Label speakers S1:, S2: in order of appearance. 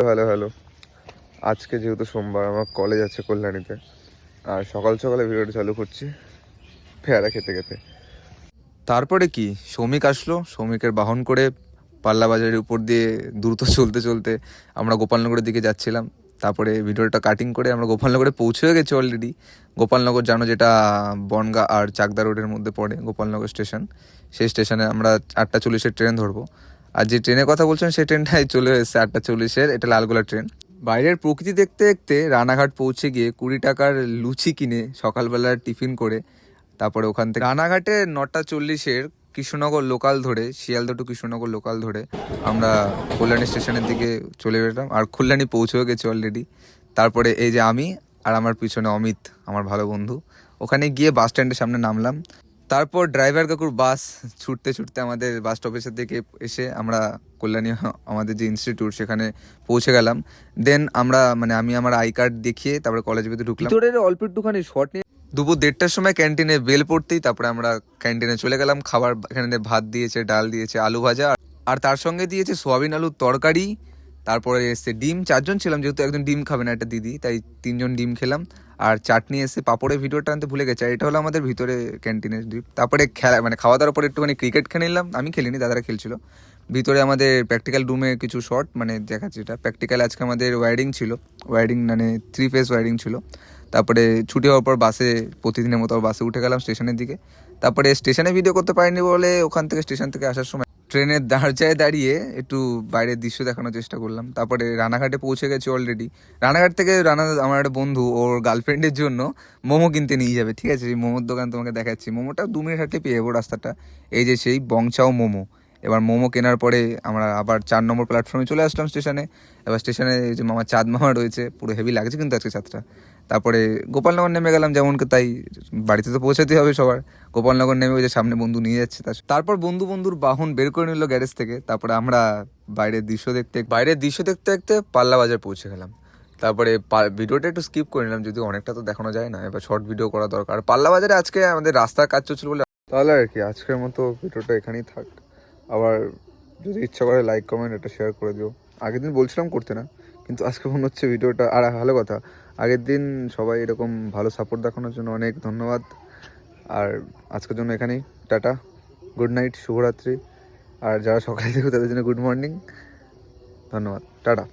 S1: Hello hello. আজকে যেহেতু সোমবার, আমার কলেজ আছে কল্যাণীতে, আর সকাল সকালে ভিডিওটা চালু করছি পেয়ারা খেতে খেতে। তারপরে কি, শ্রমিক আসলো, শ্রমিকের বাহন করে পাল্লা বাজারের উপর দিয়ে দ্রুত চলতে চলতে আমরা গোপালনগরের দিকে যাচ্ছিলাম। তারপরে ভিডিওটা কাটিং করে আমরা গোপালনগরে পৌঁছেও গেছি অলরেডি। গোপালনগর জানো, যেটা বনগাঁ আর চাকদা রোডের মধ্যে পড়ে গোপালনগর স্টেশন। সেই স্টেশনে আমরা 8:40-এর ট্রেন ধরবো। আর যে ট্রেনের কথা বলছেন সেই ট্রেনটাই চলে এসেছে 8:40-এর, এটা লালগোলা ট্রেন। বাইরের প্রকৃতি দেখতে দেখতে রানাঘাট পৌঁছে গিয়ে 20 টাকার লুচি কিনে সকালবেলার টিফিন করে তারপরে ওখান থেকে রানাঘাটে 9:40-এর কৃষ্ণনগর লোকাল ধরে, শিয়ালদা টু কৃষ্ণনগর লোকাল ধরে আমরা কল্যাণী স্টেশনের দিকে চলে গেলাম। আর কল্যাণী পৌঁছেও গেছি অলরেডি। তারপরে এই যে আমি আর আমার পিছনে অমিত, আমার ভালো বন্ধু, ওখানে গিয়ে বাস স্ট্যান্ডের সামনে নামলাম। তারপর ড্রাইভার কাকুর বাস ছুটতে ছুটতে আমাদের বাস স্টপেজের দিকে এসে আমরা কল্যাণী আমাদের যে ইনস্টিটিউট সেখানে পৌঁছে গেলাম। দেন আমরা আমি আমার আই কার্ড দেখিয়ে তারপরে কলেজের ভিতরে ঢুকলাম। ভিতরের অল্প একটুখানি শর্ট নিয়ে দুপুর 1:30-টার সময় ক্যান্টিনে বেল পড়তেই তারপরে আমরা ক্যান্টিনে চলে গেলাম। খাবার এখানে ভাত দিয়েছে, ডাল দিয়েছে, আলু ভাজা, আর তার সঙ্গে দিয়েছে সোয়াবিন আলুর তরকারি। তারপরে এসে ডিম, 4জন ছিলাম যেহেতু একজন ডিম খাবে না একটা দিদি, তাই 3জন ডিম খেলাম। আর চাটনি এসে, পাপড়ের ভিডিওটা আনতে ভুলে গেছে। আর এটা হলো আমাদের ভিতরে ক্যান্টিনের ডিপ। তারপরে খেলা খাওয়া দাওয়ার পরে একটুখানি ক্রিকেট খেলে নিলাম। আমি খেলিনি, দাদারা খেলছিল। ভিতরে আমাদের প্র্যাকটিক্যাল রুমে কিছু শর্ট দেখাচ্ছি। এটা প্র্যাকটিক্যাল, আজকে আমাদের ওয়্যারিং ছিল। ওয়্যারিং 3 ফেজ ওয়্যারিং ছিল। তারপরে ছুটি হওয়ার পর বাসে, প্রতিদিনের মতো বাসে উঠে গেলাম স্টেশনের দিকে। তারপরে স্টেশনে ভিডিও করতে পারিনি বলে ওখান থেকে, স্টেশন থেকে আসার সময় ট্রেনের দরজায় দাঁড়িয়ে একটু বাইরের দৃশ্য দেখানোর চেষ্টা করলাম। তারপরে রানাঘাটে পৌঁছে গেছি অলরেডি। রানাঘাট থেকে আমার একটা বন্ধু ওর গার্লফ্রেন্ডের জন্য মোমো কিনতে নিয়ে যাবে, ঠিক আছে? সেই মোমোর দোকান তোমাকে দেখাচ্ছি। মোমোটা 2 মিনিট হাঁটতে পেয়ে যাবো রাস্তাটা। এই যে সেই বংচাও মোমো। এবার মোমো কেনার পরে আমরা আবার 4 নম্বর প্ল্যাটফর্মে চলে আসলাম স্টেশনে। এবার স্টেশনে যে চাঁদ মামা রয়েছে, পুরো হেভি লাগছে কিন্তু আজকে ছাদটা। তারপরে গোপালনগর নেমে গেলাম যেমনকে তাই, বাড়িতে তো পৌঁছাতেই হবে সবার। গোপালনগর নেমে ওই যে সামনে বন্ধু নিয়ে যাচ্ছে, তারপর বন্ধুর বাহন বের করে নিল গ্যারেজ থেকে। তারপরে আমরা বাইরের দৃশ্য দেখতে দেখতে পাল্লা বাজার পৌঁছে গেলাম। তারপরে ভিডিওটা একটু স্কিপ করে নিলাম, যদিও অনেকটা তো দেখানো যায় না, এবার শর্ট ভিডিও করা দরকার। পাল্লা বাজারে আজকে আমাদের রাস্তার কাজ চলছিল বলে, তাহলে আর কি আজকের মতো ভিডিওটা এখানেই থাক। আবার যদি ইচ্ছা করে লাইক কমেন্ট এটা শেয়ার করে দিও। আগের দিন বলছিলাম করতে না, কিন্তু আজকে মনে হচ্ছে ভিডিওটা। আর ভালো কথা, আগের দিন সবাই এরকম ভালো সাপোর্ট দেখানোর জন্য অনেক ধন্যবাদ। আর আজকের জন্য এখানেই টাটা, গুড নাইট, শুভরাত্রি। আর যারা সকালে দেখো তাদের জন্য গুড মর্নিং, ধন্যবাদ, টাটা।